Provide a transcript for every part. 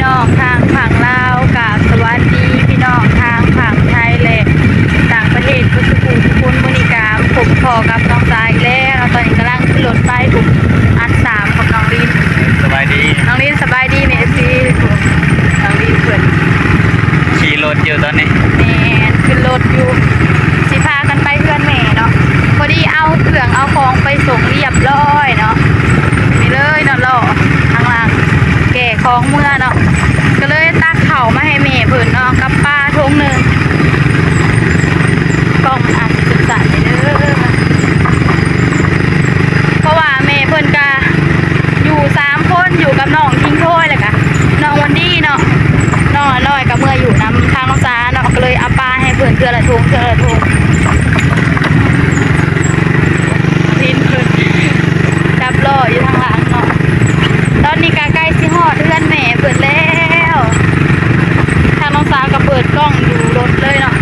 น้องทางฝั่งลาวกับสวัสดีพี่น้องทางฝั่งไทยและต่างประเทศทุกผู้ทุกคนบริการผมพอกับน้องสายแล้วตอนนี้กำลังขึ้นรถไฟถูกอัน3ของน้องลินสบายดีน้องลินสบายดีเนี่ยสิน้องลินเพื่อนขี่รถอยู่ตอนนี้แม่ขึ้นรถอยู่สิพากันไปเพื่อนแม่เนาะพอดีเอาเครื่องเอาของไปส่งเรียบร้อยเนาะนี่เลยเนาะล่อทางล่างแก่ของเมื่อเนาะก็เลยตักเข่ามาให้แม่เพิ่นเนาะกับปลาทงหนึ่งกล่องอาจจะสั่นๆเด้อเพราะว่าแม่เพิ่นก็อยู่3คนอยู่กับน้องทิ้งถ้วยเลยค่ะน้องวันดีเนาะน้องน้อยกับเมื่ออยู่นำทางน้องสาเนาะก็เลยเอาปลาให้เพิ่นเทื่อละทงพินเพิ่นจับล่ออยู่ทางหลังเนาะตอนนี้ก็ใกล้สิฮอดเรือนแม่เปิดแล้วทางน้องสาวก็เปิดกล้องดูรถเลยเนาะ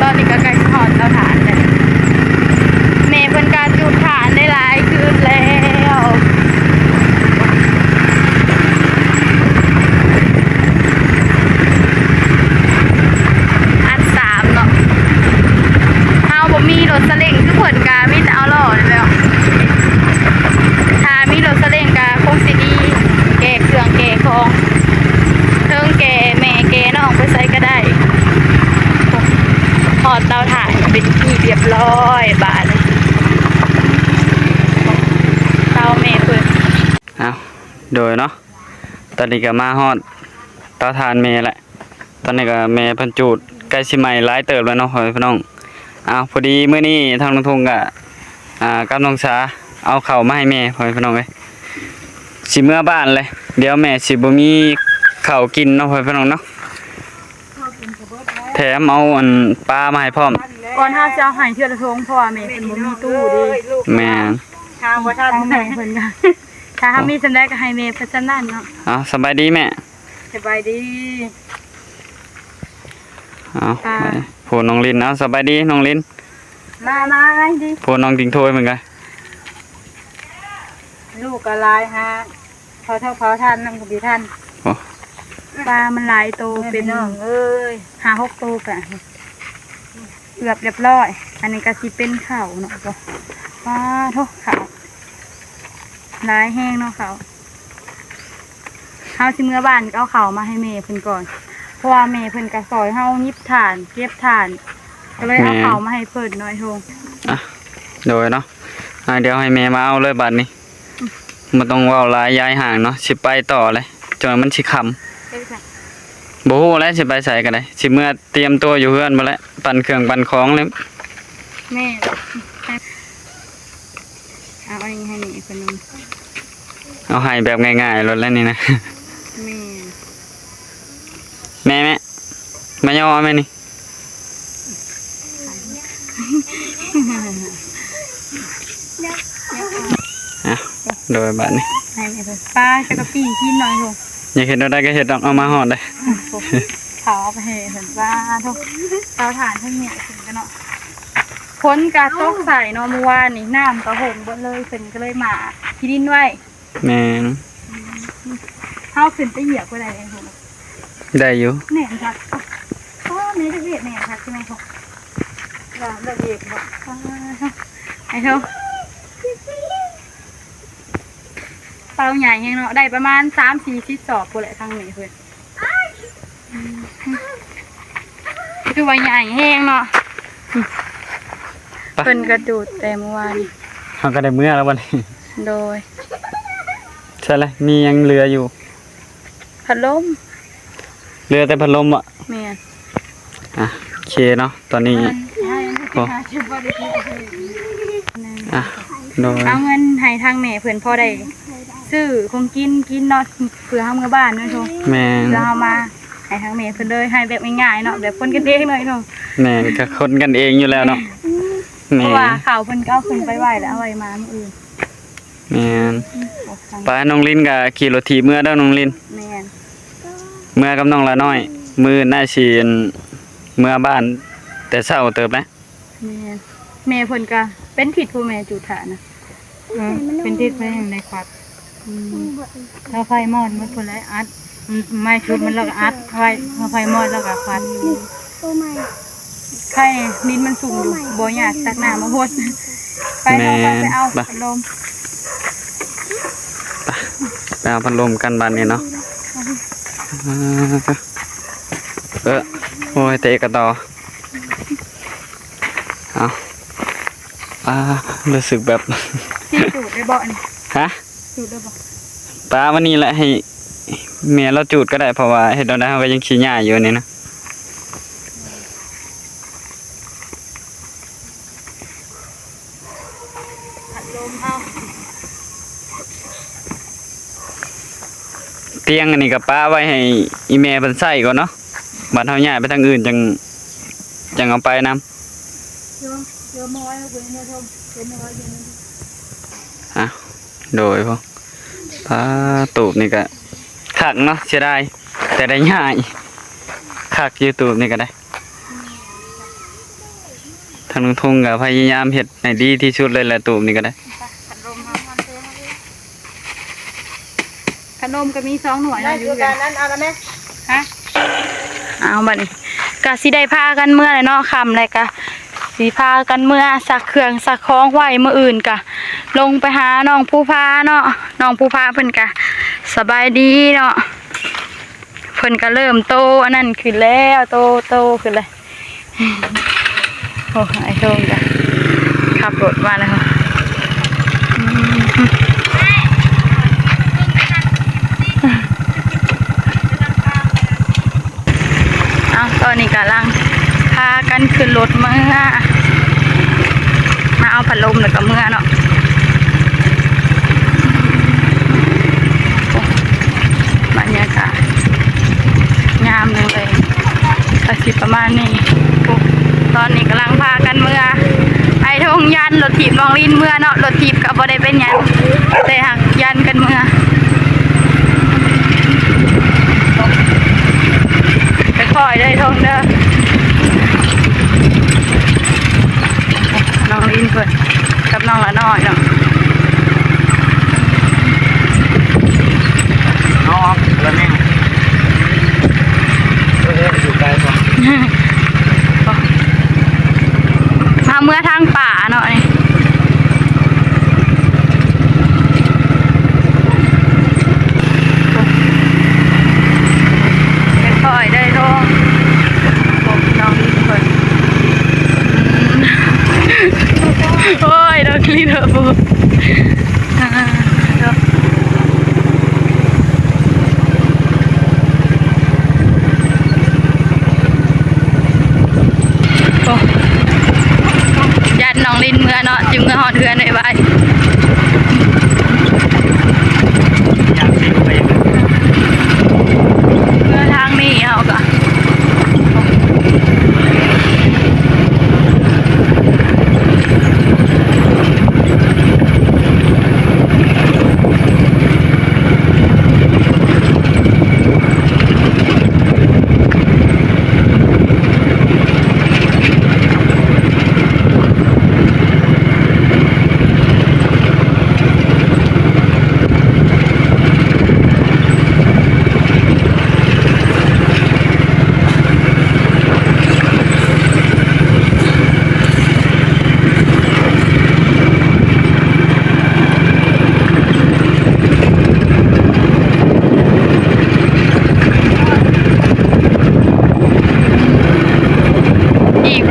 ตอนนี้ก็ใกล้สิฮอดเตาถ่านเลยแม่เพิ่นก็จุดถ่านได้หลายคืนแล้วมีรถสเล้งทุกคนกามิจะเอาหล่อเลยแล้วถ้ามีรถสเล้งกาคงสิดีแก่เครื่องแก่ของเทิงแก่แม่แก่น้องไปใส่ก็ได้หอดเตาถ่านเป็นที่เรียบร้อยบาทเตาแม่เพิ่นเอาโดยเนาะตอนนี้ก็มาฮอดเตาถ่านแม่แหละตอนนี้ก็แม่เพิ่นจูดใกล้สิใหม่หลายเติบแล้วเนาะพี่น้องพอดีเมื่อนี้ทางลุงทงกับกับน้องสาเอาเข่ามาให้แม่พ่อพี่น้องเลยสิเมื่อบ้านเลยเดี๋ยวแม่สิบ่มีเข่ากินเนาะพ่อพี่น้องเนาะแถมเอาปลามาให้พร้อมก่อนถ้าจะเอาให้เทื่อละทงเพราะว่าแม่เพิ่นบ่มีตู้ดิแม่ทางบ่ทันแม่เพิ่นก็ถ้ามีสำได้ก็ให้แม่เพิ่นนั่นเนาะสบายดีแม่สบายดีผู้น้องลินสบายดีน้องลินมาไงดิผู้น้องติงถ้วยเหมือนกันลูกก็ลายฮะพอเท่าพอท่านนั่งกับพี่ท่านปลามันหลายโตเป็นน้อง5-6 โตกะเกือบเรียบร้อยอันนี้ก็สิเป็นข้าวเนาะก็ทุกข้าวหลายแห้งเนาะข้าวเฮาสิเมื่อบ้านก็เอาข้าวมาให้แม่เพิ่นก่อนเพราะว่าแม่เพิ่นก็ซอยเฮายิบถ่านเก็บถ่านก็เลยเอาข้าวมาให้เพิ่นน้อยทงโดยเนาะเดี๋ยวให้แม่มาเอาเลยบัดนี้มันต้องว่าหลายย้ายห่างเนาะสิไปต่อเลยจนมันสิค่ำบ่ฮู้แล้วสิไปใส่กันได้สิเมื่อเตรียมตัวอยู่เฮือนบ่แล้วปั่นเครื่องปั่นของเลยแม่เอาอันนี้ให้นี่เพิ่นนึงเอาให้แบบง่ายๆรถแล้วนี่นะแม่มาย่อแม่นี่โดยบัดนี้ปลาจะกระปีกินหน่อยถูกอยากเห็นได้ก็เห็นเอามาห่อได้เผาไปเห็นปลาถูกเตาถ่านทั้งเนี่ยถึงกันเนาะพ้นกาตกใส่เนาะเมื่อวานนี่น้ำกระหงบนเลยเป็นก็เลยมาที่ดินไว้แม่เข้าขึ้นไปเหยียบก็ได้เองถูกได้อยู่แหน่ทักแม่จะเหยียบแหน่ทักใช่ไหมถูกได้เหยียบบอกไอ้เท่าเตาใหญ่เนาะได้ประมาณ3-4 สอบพอแหละทางนี้เพื่อนคือว่าใหญ่แห้งเนาะเป็นกระดูดแต่เมื่อวานเขาก็ได้เมื่อแล้ววันนี้โดยใช่เลยมียังเรืออยู่พัดลมเรือแต่พัดลมอ่ะแม่โอเคเนาะตอนนี้เอาเงินให้ทางแม่เพื่อนพอได้ซื้อคงกินเนาะเผื่อทำเงินบ้านเนาะทุกแม่เราเอามาให้ทางแม่เพื่อนเลยให้แบบง่ายๆเนาะแบบคนกันเองเลยทุกแม่ก็คนกันเองอยู่แล้วเนาะเพราะว่าข่าวเพื่อนก็ขึ้นไปไหวแล้วเอาไว้มาเมื่ออื่นแม่ป้าน้องลินกับขี่รถถีบเมื่อได้น้องลินเมื่อกับน้องละน้อย มื้อหน้าสิเมื่อบ้านแต่เช้าเติบนะ แม่เพิ่นก็เป็นทิศผู้แม่จุฐานะเป็นทิศแม่แห่งในครับถ้าไฟมอดมันเพิ่นเลยอัดไม้ชุบมันแล้วก็อัดไฟมอดแล้วก็ฟันไข่ลิ้นมันสูงอยู่บ่อยากตักน้ำมาพดไปเอาพัดลม ไปเอาพัดลมกันบ้านนี้เนาะโอ้ยเตะกระต่อเอารู้สึกแบบ ที่จูดได้บ่นี่ ฮะ จูดได้บ่ ปลาวันนี้แหละให้เมียเราจูดก็ได้เพราะว่าเฮ็ดเอาได้เขาก็ยังขี้หญ้าอยู่นี่นะ พัดลมเอา เตียงอันนี้กับป้าไว้ให้อีเมลเป็นไส้ก่อนเนาะบัดเฮาย้ายไปทางอื่นจังเอาไปนำ เดี๋ยวมาไว้แล้วคุณเนี่ยท่องเดี๋ยวมาไว้เดี๋ยวนี้ โดยพอปลาตูบนี่ก็คักเนาะเสียดายแต่ได้ง่ายคักอยู่ตูบนี่ก็ได้ทางลุงทุ่งก็พยายามเฮ็ดให้ดีที่สุดเลยแหละตูบนี่ก็ได้ พัดลมเอาขนมก็มี2หน่วยนะอยู่กันนั้นเอาแล้วแม่ฮะเอาบัดนี้ก็สิได้พากันเมื่อเลยเนาะค่ำเลยก็สิพากันเมื่อสักเครื่องสักของไว้มื้ออื่นก็ลงไปหาน้องผู้พาเนาะน้องผู้พาเพิ่นก็สบายดีเนาะเพิ่นก็เริ่มโตอันนั้นขึ้นแล้วโตขึ้นเลยโอ้ไอ้โชงจ้ะขับรถมาแล้วค่ะตอนนี้กำลังพากันขึ้นรถมาเอาพัดลมแล้วก็เมื่อเนาะบรรยากาศงามเลยอาทิตย์ประมาณนี้ตอนนี้กำลังพากันเมื่อไอ้ทงยันรถถีบมองลินเมื่อเนาะรถถีบกับบ่ได้เป็นยันแต่หักยันกันเมื่อค่อยได้ทงเด้อน้องลินเพื่อนกับน้องละน้อยเนาะน้องแล้วแม่อยู่ไกลกว่า มาเมื่อทางป่าเนาะนี่ค่อยได้ทงน้องลินเพื่อนโอ้ยดอกลีเดอร์ฟูยันน้องลินเมื่อเนาะจึงเมื่อหอดเรือนหน่อยไว้เมื่อทางนี้เอาก่อน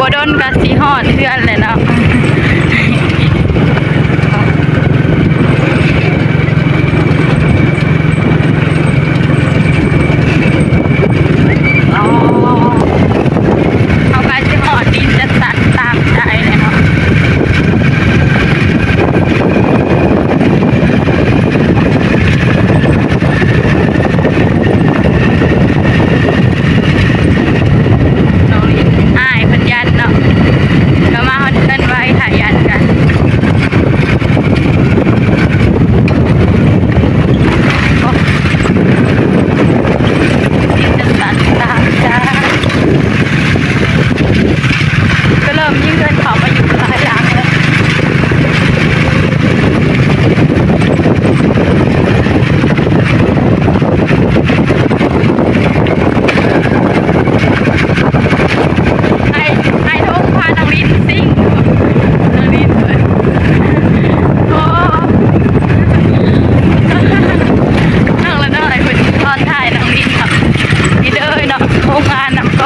บ่โดนกะสิฮอดเพื่อนเลยเนาะเอาไปสิฮอดดินจะตัดตามใจเลยเนาะน้องลินอ้ายเพิ่นยันเนาะก็มาฮอดเพิ่น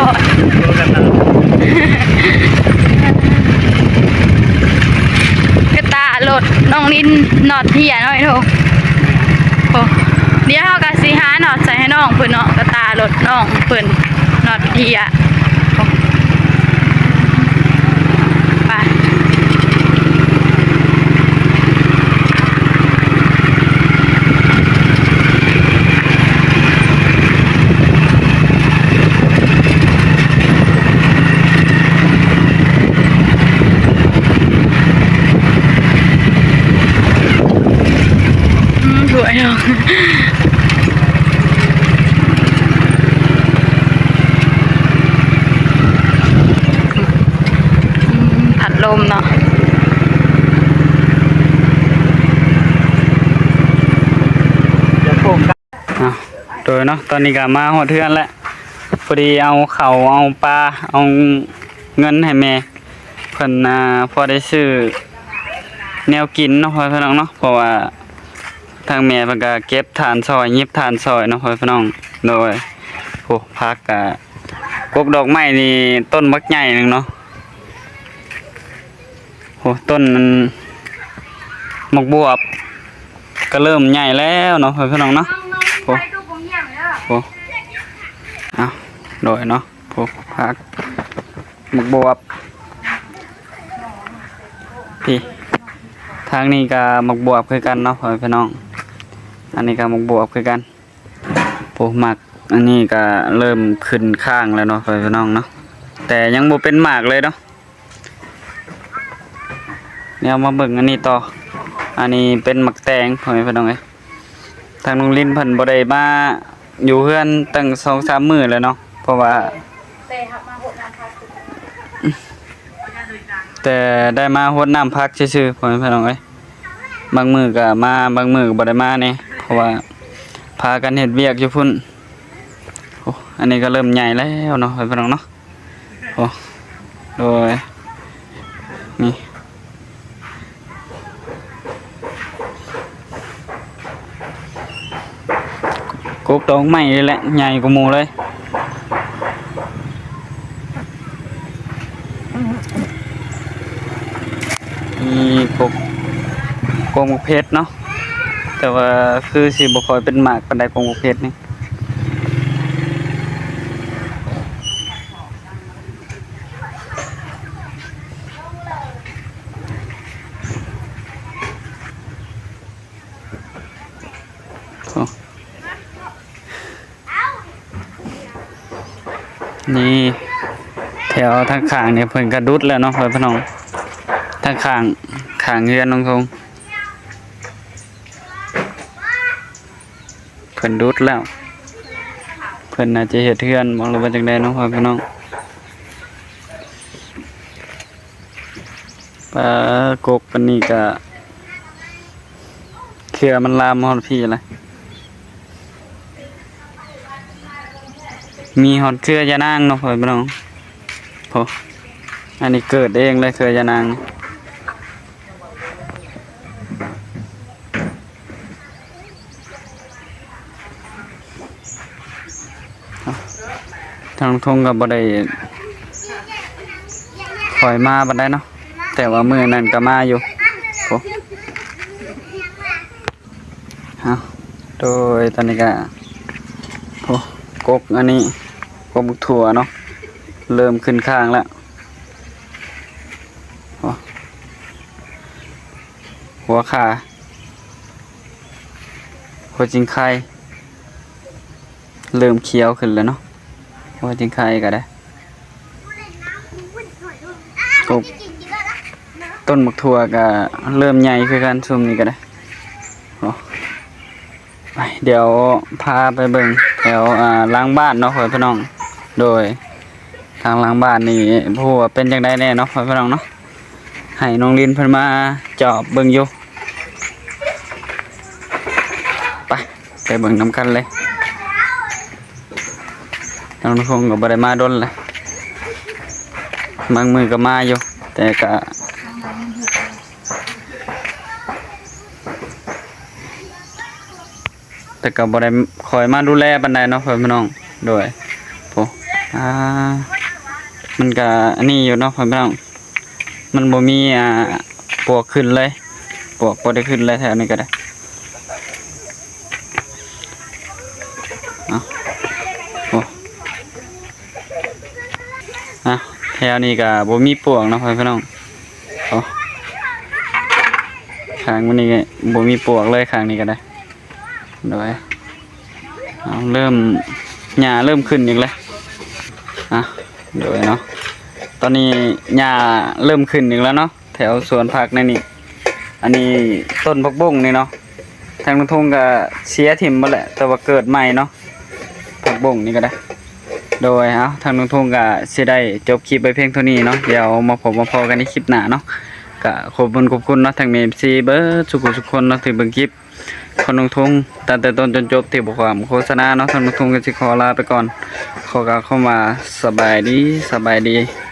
อดกระตารถน้องลินนอดเทียหน่อยโถโอ้เดี๋ยวเฮาก็สิหาหนอดใส่ให้น้องเพิ่นเนาะกระตารถน้องเพิ่นนอดเทียไปสวยเนาะผัดลมเนาะโดยเนาะตอนนี้ก็มาหอดเทือนแล้วพอดีเอาเข่าวเอาปลาเอาเงินให้แม่เพิ่นพอได้ซื้อแนวกินเนาะพ่อพี่น้องเนาะเพราะว่าทางแม่เพิ่นก็เก็บทานซอยยิบทานซอยเนาะพ่อพี่น้องโดยโอ้พักกกดอกไม้นี่ต้นบักใหญ่นึงเนาะโอ้ต้นหมกบวบก็เริ่มใหญ่แล้วเนาะพ่อพี่น้องเนาะโอ้เอาโดยเนาะโอ้พักหมกบวบพี่ทางนี้ก็หมกบวบคือกันเนาะพ่อพี่น้องอันนี้ก็หมกบวบคือกันโอ้หมักอันนี้ก็เริ่มขึ้นข้างแล้วเนาะพ่อพี่น้องเนาะแต่ยังบ่เป็นหมากเลยเนาะเนี่ยมาเบิ่งอันนี้ต่ออันนี้เป็นหมักแตงพ่อพี่น้องเอ้ยทางโรงเรียนเพิ่นบ่ได้มาอยู่เฮือนตั้ง 2-3 มื้อแล้วเนาะเพราะว่าแต่ได้มารดน้ำพักซื่อๆพ่อแม่พี่น้องเอ้ยบางมื้อก็มาบางมื้อก็บ่ได้มาแน่เพราะว่าพากันเฮ็ดเวียกอยู่พุ่นโอ้อันนี้ก็เริ่มใหญ่แล้วเนาะพ่อแม่พี่น้องเนาะโอ้โดยนี่กกดอกไม้นี่แหละใหญ่กว่าหมู่เลยมีกงมุกเพชรเนาะแต่ว่าคือสิบ่ค่อยเป็นหมากปานใดกงมุกเพชรนี่นี่แถวทางข้างเนี่ยเพิ่นกระดุดแล้วเนาะเพิ่นพี่น้องทางข้างเรือนน้องคงเพิ่นดุดแล้วเพิ่นน่าจะเฮ็ดเรือนบ่รู้ว่าจังได๋เนาะพี่น้องปลากกอันนี้ก็เครือมันลามฮอดพี่ละมีฮอดเครือยานางเนาะพี่น้องโอ้อันนี้เกิดเองเลยเครือยานางทางทงก็บ่ได้คอยมาบัดได้เนาะแต่ว่ามื้อนั้นก็มาอยู่โอ้โดยตอนนี้ก็โอ้กกอันนี้กกบุกถั่วเนาะเริ่มขึ้นข้างแล้วหัวขาหัวจิงไข่เริ่มเขียวขึ้นแล้วเนาะหัวจิงไข่ก็ได้กกต้นบุกถั่วก็เริ่มใหญ่คือกันซุมนี้ก็ได้ไปเดี๋ยวพาไปเบิ่งแถวล้างบ้านเนาะพี่น้องโดยทางล้างบ้านนี่ผู้ว่าเป็นจังได๋แน่เนาะพี่น้องเนาะให้น้องลินเพิ่นมาจอบเบิ่งอยู่ไปเบิ่งนำกันเลยน้องคงก็บ่ได้มาดนเลยบางมื้อก็มาอยู่แต่ก็บ่ได้คอยมาดูแลปานใดเนาะพี่น้องโดยโ อ่ามันก็อันนี้อยู่เนาะพ่อพี่น้องมันบ่มีปวกขึ้นเลยปวกบ่ได้ขึ้นเลยแถวนี้ก็ได้เอาโอ้แถวนี้ก็บ่มีปวกเนาะพ่อพี่น้องโอ้ข้างมันนี่บ่มีปวกเลยข้างนี้ก็ได้โดยเอาเริ่มหญ้าเริ่มขึ้นอีกแล้วโดยเนาะตอนนี้หญ้าเริ่มขึ้นอีกแล้วเนาะแถวสวนผักในนี่อันนี้ต้นผักบุ้งนี่เนาะทางทุ่งก็เสียถิ่มบ่แหละแต่ว่าเกิดใหม่เนาะผักบุ้งนี่ก็ได้โดยทางทุ่งก็สิได้จบคลิปไปเพียงเท่านี้เนาะเดี๋ยวมาพบมาพอกันในคลิปหน้าเนาะก็ขอบคุณเนาะทางMCเบิดทุกคนเนาะที่เบิ่งคลิปคนทุ่งตั้งแต่ต้นจนจบที่บ่ความโฆษณาเนาะทางทุ่งก็สิขอลาไปก่อนขอกล่าวเข้ามาสบายดี